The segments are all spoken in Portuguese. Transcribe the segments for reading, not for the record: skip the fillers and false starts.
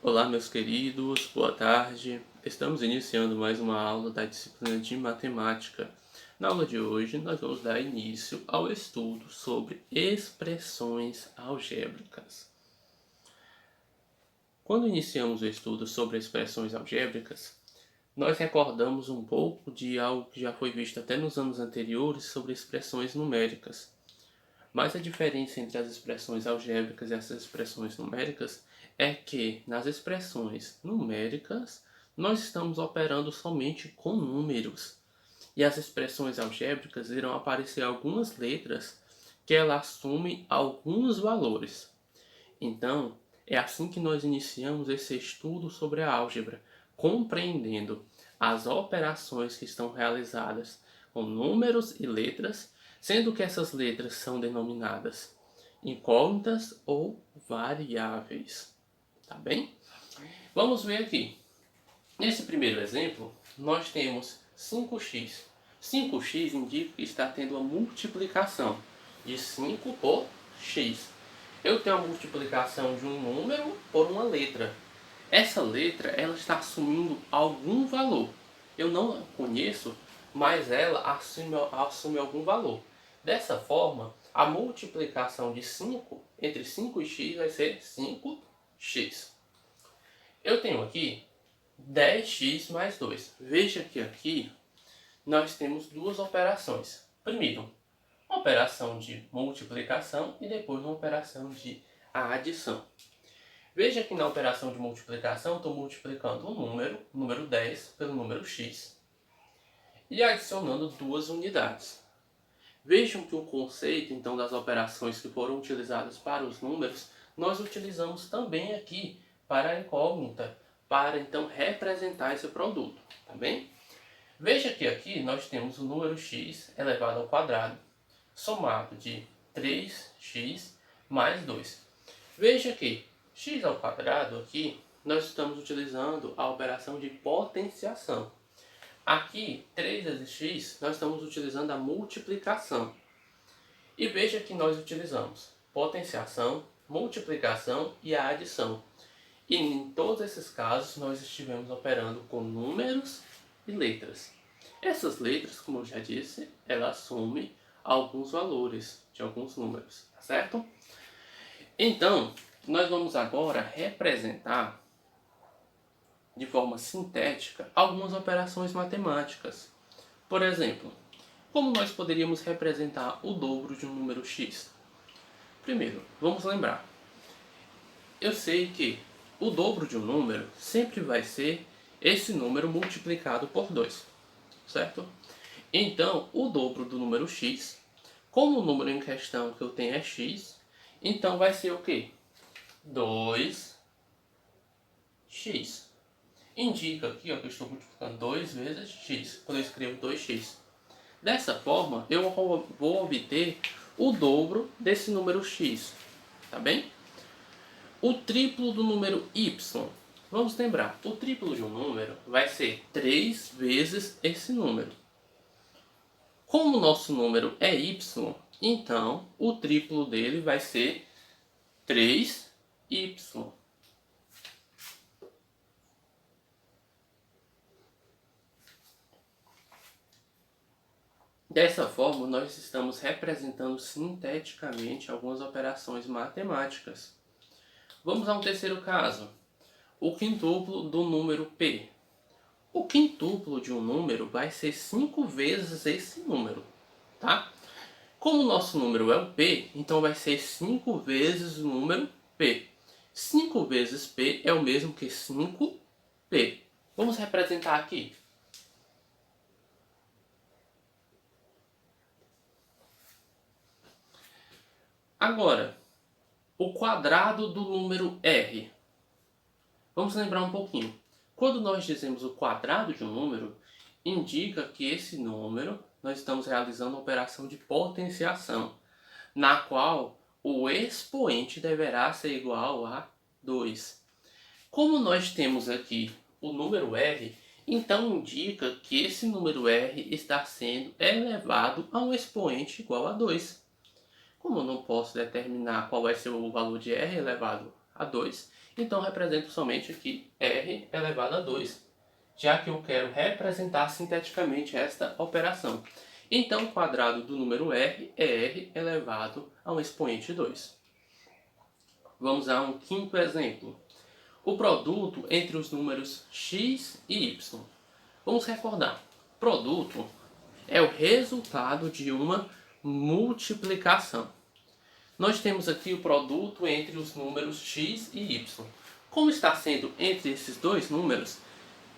Olá, meus queridos, boa tarde. Estamos iniciando mais uma aula da disciplina de matemática. Na aula de hoje, nós vamos dar início ao estudo sobre expressões algébricas. Quando iniciamos o estudo sobre expressões algébricas, nós recordamos um pouco de algo que já foi visto até nos anos anteriores sobre expressões numéricas. Mas a diferença entre as expressões algébricas e essas expressões numéricas é que nas expressões numéricas nós estamos operando somente com números. E as expressões algébricas irão aparecer algumas letras que elas assumem alguns valores. Então, é assim que nós iniciamos esse estudo sobre a álgebra, compreendendo as operações que estão realizadas com números e letras, sendo que essas letras são denominadas incógnitas ou variáveis. Tá bem? Vamos ver aqui. Nesse primeiro exemplo, nós temos 5x. 5x indica que está tendo uma multiplicação de 5 por x. Eu tenho a multiplicação de um número por uma letra. Essa letra ela está assumindo algum valor. Eu não conheço, mas ela assume algum valor. Dessa forma, a multiplicação de 5 entre 5 e x vai ser 5x. Eu tenho aqui 10x mais 2. Veja que aqui nós temos duas operações. Primeiro, uma operação de multiplicação e depois uma operação de adição. Veja que na operação de multiplicação estou multiplicando o número 10, pelo número x e adicionando duas unidades. Vejam que o conceito então das operações que foram utilizadas para os números, nós utilizamos também aqui para a incógnita, para então representar esse produto, tá bem? Veja que aqui nós temos o número x elevado ao quadrado, somado de 3x mais 2. Veja que x ao quadrado aqui, nós estamos utilizando a operação de potenciação. Aqui, 3 vezes x, nós estamos utilizando a multiplicação. E veja que nós utilizamos potenciação, multiplicação e a adição. E em todos esses casos, nós estivemos operando com números e letras. Essas letras, como eu já disse, elas assumem alguns valores de alguns números, tá certo? Então, nós vamos agora representar de forma sintética algumas operações matemáticas. Por exemplo, como nós poderíamos representar o dobro de um número x? Primeiro, vamos lembrar. Eu sei que o dobro de um número sempre vai ser esse número multiplicado por 2, certo? Então, o dobro do número x, como o número em questão que eu tenho é x, então vai ser o quê? 2x. Indica aqui ó, que eu estou multiplicando 2 vezes x, quando eu escrevo 2x. Dessa forma, eu vou obter o dobro desse número x, tá bem? O triplo do número y. Vamos lembrar, o triplo de um número vai ser 3 vezes esse número. Como o nosso número é y, então o triplo dele vai ser 3y. Dessa forma, nós estamos representando sinteticamente algumas operações matemáticas. Vamos a um terceiro caso. O quintuplo do número p. O quintuplo de um número vai ser 5 vezes esse número, tá? Como o nosso número é o p, então vai ser 5 vezes o número p. 5 vezes p é o mesmo que 5p. Vamos representar aqui. Agora, o quadrado do número r. Vamos lembrar um pouquinho. Quando nós dizemos o quadrado de um número, indica que esse número nós estamos realizando uma operação de potenciação, na qual o expoente deverá ser igual a 2. Como nós temos aqui o número r, então indica que esse número r está sendo elevado a um expoente igual a 2. Como eu não posso determinar qual vai ser o valor de r elevado a 2. Então represento somente aqui R elevado a 2, já que eu quero representar sinteticamente esta operação. Então o quadrado do número R é R elevado a um expoente 2. Vamos a um quinto exemplo. O produto entre os números x e y. Vamos recordar. Produto é o resultado de uma multiplicação. Nós temos aqui o produto entre os números x e y. Como está sendo entre esses dois números,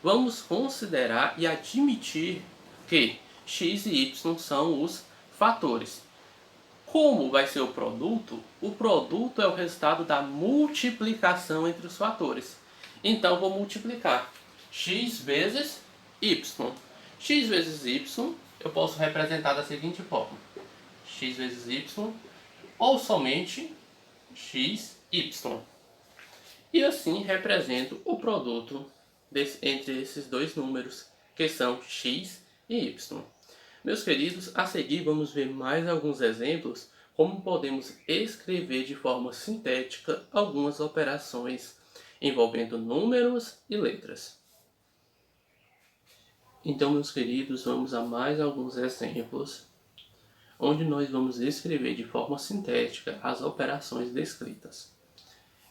vamos considerar e admitir que x e y são os fatores. Como vai ser o produto? O produto é o resultado da multiplicação entre os fatores. Então, vou multiplicar x vezes y. X vezes y eu posso representar da seguinte forma. X vezes y ou somente x, y. E assim represento o produto entre esses dois números, que são x e y. Meus queridos, a seguir vamos ver mais alguns exemplos como podemos escrever de forma sintética algumas operações envolvendo números e letras. Então, meus queridos, vamos a mais alguns exemplos onde nós vamos escrever de forma sintética as operações descritas.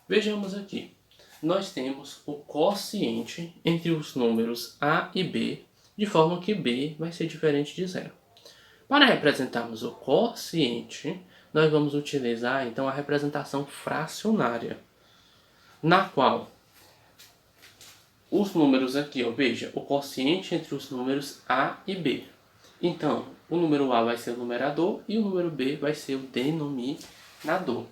Vejamos aqui. Nós temos o quociente entre os números A e B, de forma que B vai ser diferente de zero. Para representarmos o quociente, nós vamos utilizar então a representação fracionária, na qual os números aqui, veja, o quociente entre os números A e B. Então, o número A vai ser o numerador e o número B vai ser o denominador.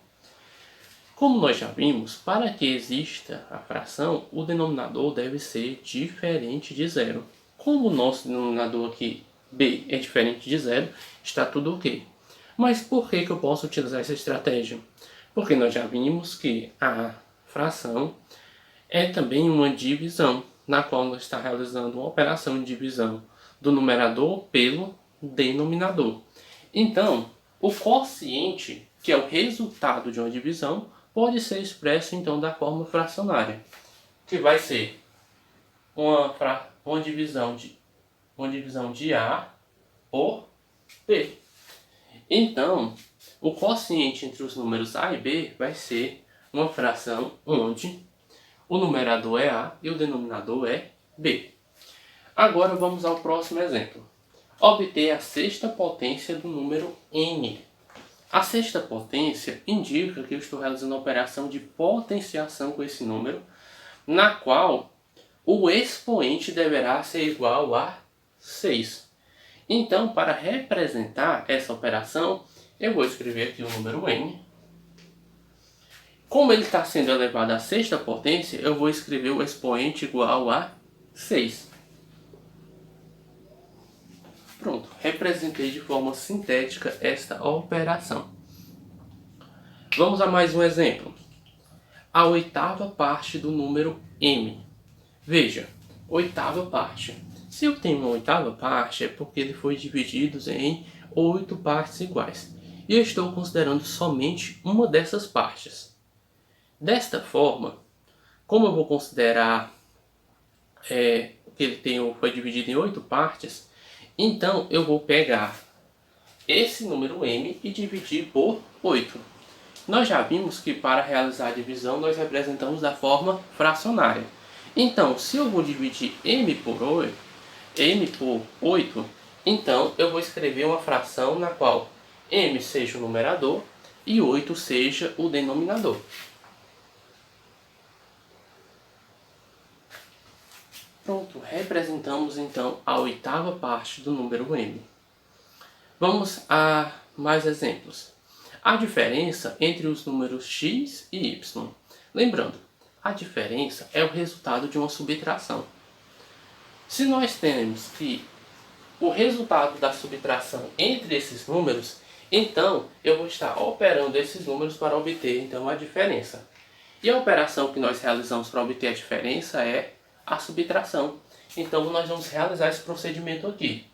Como nós já vimos, para que exista a fração, o denominador deve ser diferente de zero. Como o nosso denominador aqui, B, é diferente de zero, está tudo ok. Mas por que eu posso utilizar essa estratégia? Porque nós já vimos que a fração é também uma divisão, na qual nós está realizando uma operação de divisão do numerador pelo denominador. Então, o quociente, que é o resultado de uma divisão, pode ser expresso então da forma fracionária, que vai ser uma divisão de A por B. Então, o quociente entre os números A e B vai ser uma fração onde o numerador é A e o denominador é B. Agora vamos ao próximo exemplo. Obter a sexta potência do número n. A sexta potência indica que eu estou realizando a operação de potenciação com esse número, na qual o expoente deverá ser igual a 6. Então, para representar essa operação, eu vou escrever aqui o número n. Como ele está sendo elevado à sexta potência, eu vou escrever o expoente igual a 6. Pronto, representei de forma sintética esta operação. Vamos a mais um exemplo. A oitava parte do número m. Veja, oitava parte. Se eu tenho uma oitava parte, é porque ele foi dividido em 8 partes iguais. E eu estou considerando somente uma dessas partes. Desta forma, como eu vou considerar que ele foi dividido em 8 partes, então eu vou pegar esse número m e dividir por 8. Nós já vimos que para realizar a divisão nós representamos da forma fracionária. Então, se eu vou dividir m por 8, então eu vou escrever uma fração na qual m seja o numerador e 8 seja o denominador. Pronto, representamos então a oitava parte do número m. Vamos a mais exemplos. A diferença entre os números x e y. Lembrando, a diferença é o resultado de uma subtração. Se nós temos que o resultado da subtração entre esses números, então eu vou estar operando esses números para obter então a diferença. E a operação que nós realizamos para obter a diferença é a subtração. Então nós vamos realizar esse procedimento aqui.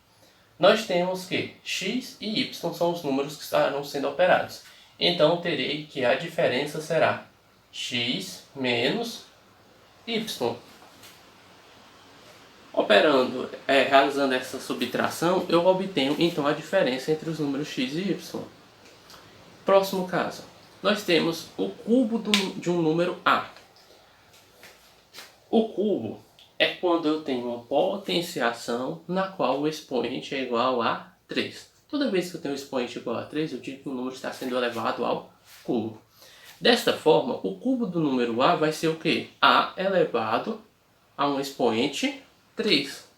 Nós temos que x e y são os números que estarão sendo operados. Então terei que a diferença será x menos y. Operando, realizando essa subtração, eu obtenho então a diferença entre os números x e y. Próximo caso, nós temos o cubo de um número a. O cubo é quando eu tenho uma potenciação na qual o expoente é igual a 3. Toda vez que eu tenho um expoente igual a 3, eu digo que o número está sendo elevado ao cubo. Desta forma, o cubo do número a vai ser o quê? A elevado a um expoente 3.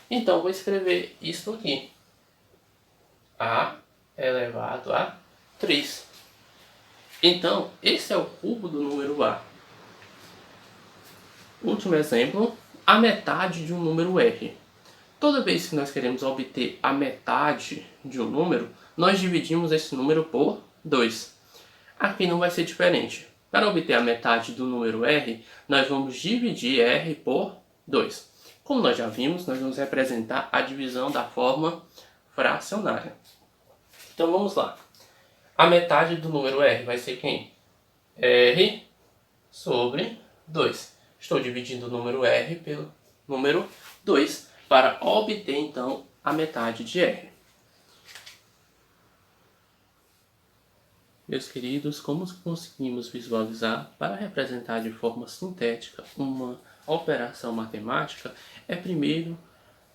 Então, vou escrever isso aqui. A elevado a 3. Então, esse é o cubo do número a. Último exemplo, a metade de um número r. Toda vez que nós queremos obter a metade de um número, nós dividimos esse número por 2. Aqui não vai ser diferente. Para obter a metade do número r, nós vamos dividir r por 2. Como nós já vimos, nós vamos representar a divisão da forma fracionária. Então vamos lá. A metade do número r vai ser quem? R sobre 2. Estou dividindo o número r pelo número 2 para obter, então, a metade de r. Meus queridos, como conseguimos visualizar, para representar de forma sintética uma operação matemática, é primeiro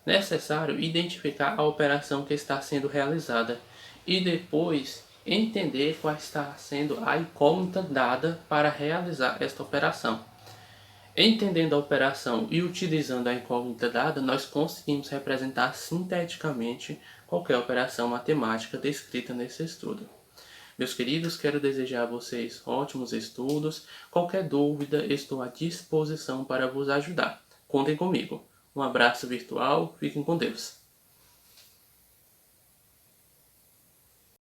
necessário identificar a operação que está sendo realizada e depois entender qual está sendo a incógnita dada para realizar esta operação. Entendendo a operação e utilizando a incógnita dada, nós conseguimos representar sinteticamente qualquer operação matemática descrita nesse estudo. Meus queridos, quero desejar a vocês ótimos estudos. Qualquer dúvida, estou à disposição para vos ajudar. Contem comigo. Um abraço virtual, fiquem com Deus.